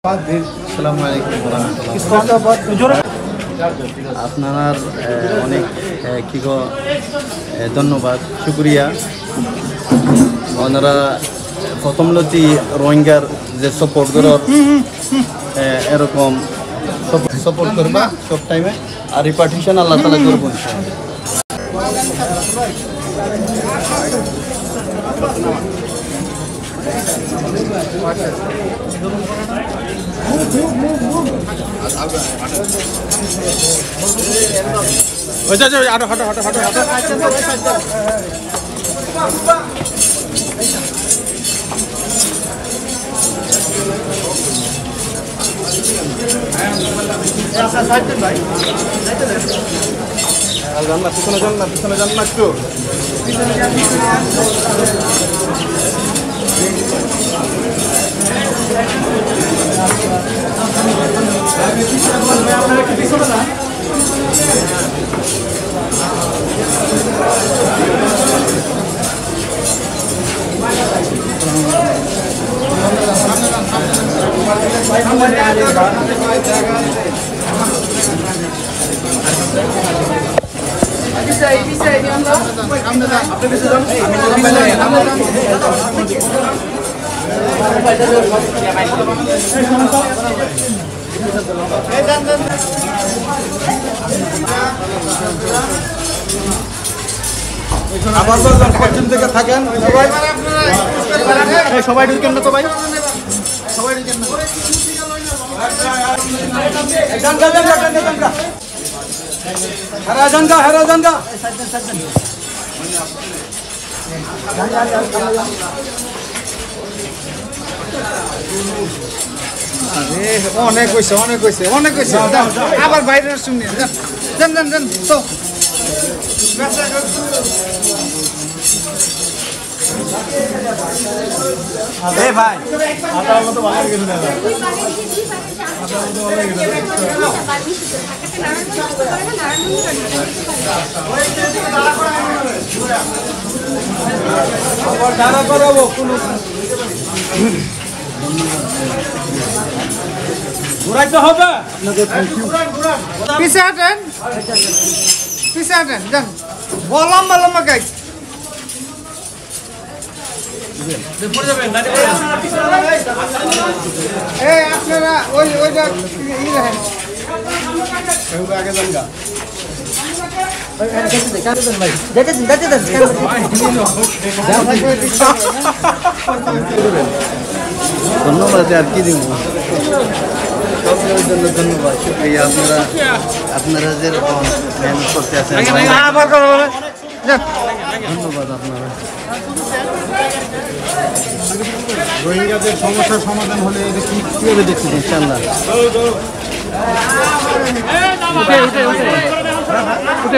আসসালামু আলাইকুম আপনার অনেক ধন্যবাদ শুক্রিয়া ওনারা প্রথম লতি রোহিঙ্গার যে সাপোর্ট করার এরকম সাপোর্ট করবা সব টাইমে আর রিপার্টিশন আল্লাহ তাআলা করব আবার পশ্চিম থেকে থাকেন সবাই ঢুকেন না তো ভাই সবাই ঢুকেন না হেরা অনেক হয়েছে আবার বাইরে শুনি যান তো ভাই দাঁড়া করাবো কোনো ঘুরাইতে হবে পিছে হাঁটেন যান লম্বা গাছ আপনারা ওইটা আগে যান গা ধন্যবাদ আর কি দিব জন্য ধন্যবাদ শুক্রিয়া আপনারা যেরকম মেহনত করতে আছেন ধন্যবাদ আপনারা রোহিঙ্গাদের সমস্যার সমাধান হলে কীভাবে দেখছেন ইনশাআল্লাহ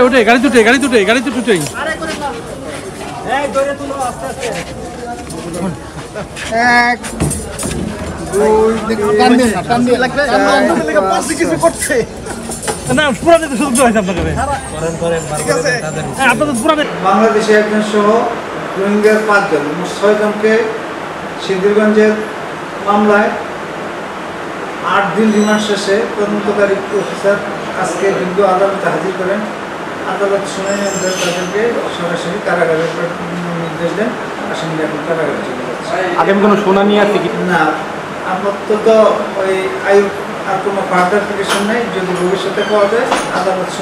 উঠে গাড়ি দুটে এক কিছু করছে বাংলাদেশে একজন সহ রোহিঙ্গার 5 জন 6 জনকে সিদ্ধিরগঞ্জের মামলায় 8 দিন রিমান্ড শেষে তদন্তকারী অফিসার আজকে যোগ্য আদালতে হাজির করেন। আদালত শুনানি অনুযায়ী তাদেরকে সরাসরি কারাগারে নির্দেশ দেন। আসামিরা এখন কারাগারে চলে যাচ্ছে। আগামী কোনো শুনানি আছে কি না, আপাতত ওই আর কোনো ফার্দার পিটিশন নেই। যদি ভবিষ্যতে পাওয়া যায় আদালত